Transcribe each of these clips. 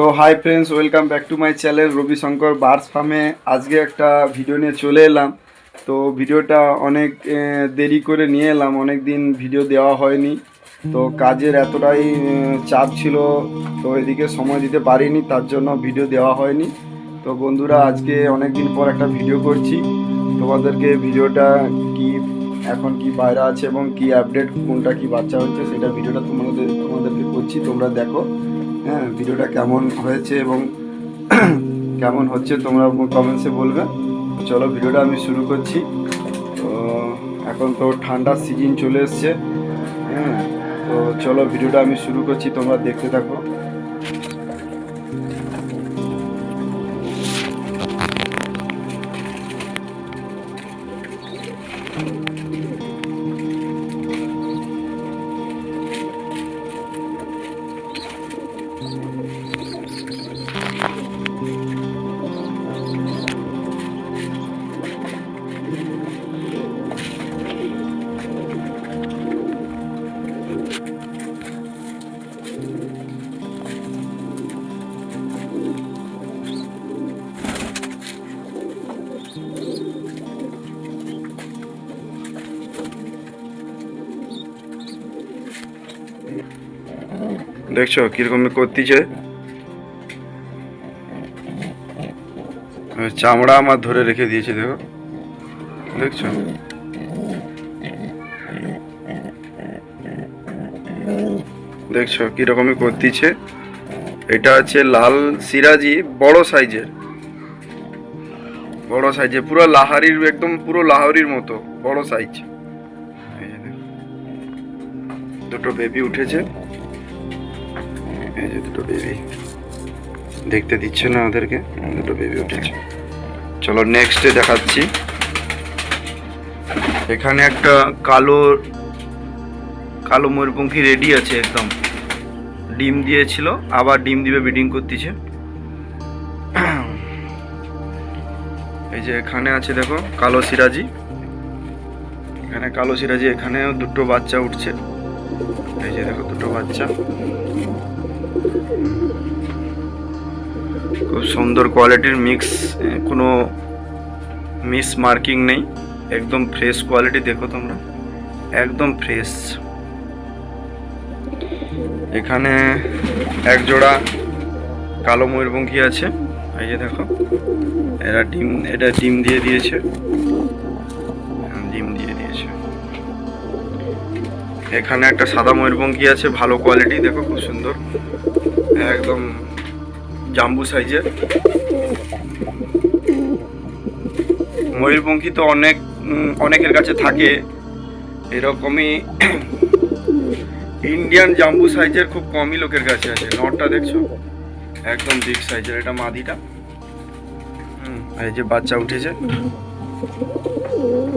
তো hi friends, welcome back to my channel Ravi Shankar birds ফার্মে। আজকে একটা ভিডিও নিয়ে চলে এলাম। তো ভিডিওটা অনেক দেরি করে নিয়ে এলাম, অনেক দিন ভিডিও দেওয়া হয়নি। তো কাজের এতটাই চাপ ছিল, তো এদিকে সময় দিতে পারিনি, তার জন্য ভিডিও দেওয়া হয়নি। তো বন্ধুরা, আজকে অনেক দিন পর একটা ভিডিও করছি। তোমাদেরকে ভিডিওটা কি এখন কি বাইরে আছে এবং কি আপডেট, কোনটা কি বাচ্চা হচ্ছে, সেটা ভিডিওটা তোমাদেরকে করছি। তোমরা দেখো, হ্যাঁ, ভিডিওটা কেমন হয়েছে এবং কেমন হচ্ছে তোমরা কমেন্টসে বলবে। তো চলো ভিডিওটা আমি শুরু করছি। তো এখন তো ঠান্ডার সিজন চলে এসছে, হ্যাঁ। তো চলো ভিডিওটা আমি শুরু করছি, তোমরা দেখতে থাকো। দেখছো কিরকম করতেছে, চামড়া আমার ধরে রেখে দিয়েছে। দেখো, দেখছো দেখছো কিরকমই করতেছে। এটা হচ্ছে লাল সিরাজি, বড় সাইজের, পুরো লাহারির, একদম পুরো লাহারির মতো বড় সাইজ। দুটো বেবি উঠেছে, এই যে দুটো বেবি, দেখতে দিচ্ছে না ওদেরকে, দুটো বেবি উঠেছে। চলো নেক্সটে দেখাচ্ছি। এখানে একটা কালো ময়ূরপঙ্খী রেডি আছে, একদম ডিম দিয়েছিল, আবার ডিম দিবে, ব্রিডিং করতেছে। এই যে এখানে আছে, দেখো কালো সিরাজি, এখানেও দুটো বাচ্চা উঠছে। এই যে দেখো দুটো বাচ্চা, খুব সুন্দর কোয়ালিটির মিক্স, কোনো মিস মার্কিং নেই, একদম ফ্রেশ কোয়ালিটি। দেখো তোমরা, একদম ফ্রেশ। এখানে এক জোড়া কালো ময়ূরপঙ্খী আছে, এই যে দেখো, এটা ডিম দিয়ে দিয়েছে। এখানে একটা সাদা ময়ূরপঙ্খী আছে, ভালো কোয়ালিটি, দেখো খুব সুন্দর, একদম জাম্বু সাইজের। ময়ূরপঙ্খী তো অনেকের কাছে থাকে, এরকমই ইন্ডিয়ান জাম্বু সাইজের খুব কমই লোকের কাছে আছে। নটটা দেখছো, একদম বিগ সাইজের, এটা মাদিটা। এই যে বাচ্চা উঠেছে,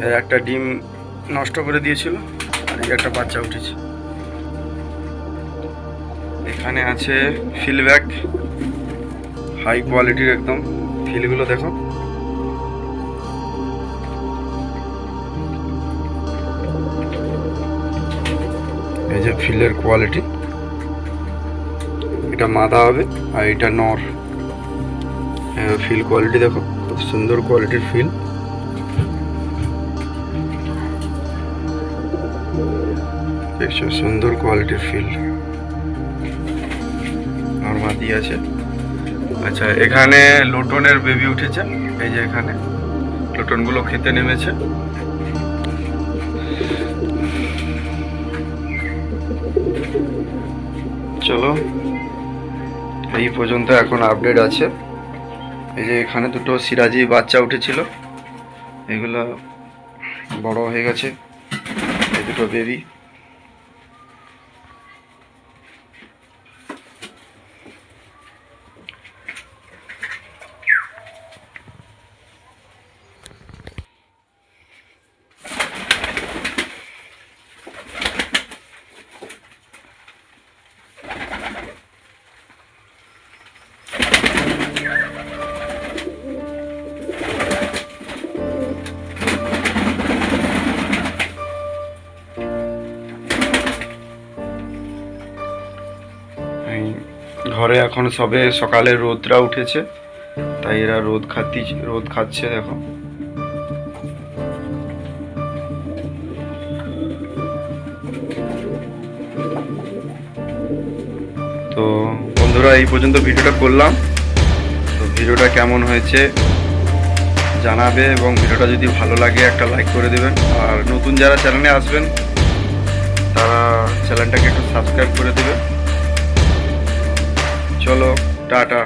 এর একটা ডিম নষ্ট করে দিয়েছিল, আর এই একটা বাচ্চা উঠেছে। এখানে আছে ফিলব্যাক, হাই কোয়ালিটির, একদম ফিলগুলো দেখো। এই যে ফিলের কোয়ালিটি, এটা মাদা হবে আর এটা নর। ফিল কোয়ালিটি দেখো, খুব সুন্দর কোয়ালিটির ফিল। দেখছো, সুন্দর কোয়ালিটির ফিল, আর মাদি আছে। আচ্ছা, এখানে লোটনের বেবি উঠেছে, এই যে এখানে লোটনগুলো খেতে নেমেছে। চলো এই পর্যন্ত এখন আপডেট আছে। এই যে এখানে দুটো সিরাজি বাচ্চা উঠেছিল, এগুলো বড় হয়ে গেছে, এই দুটো বেবি। ঘরে এখন সবে সকালে রোদটা উঠেছে, তাই এরা রোদ খাচ্ছে দেখো। তো বন্ধুরা এই পর্যন্ত ভিডিওটা করলাম। তো ভিডিওটা কেমন হয়েছে জানাবে, এবং ভিডিওটা যদি ভালো লাগে একটা লাইক করে দেবেন। আর নতুন যারা চ্যানেলে আসবেন তারা চ্যানেলটাকে একটু সাবস্ক্রাইব করে দেবেন। চলো টাটা।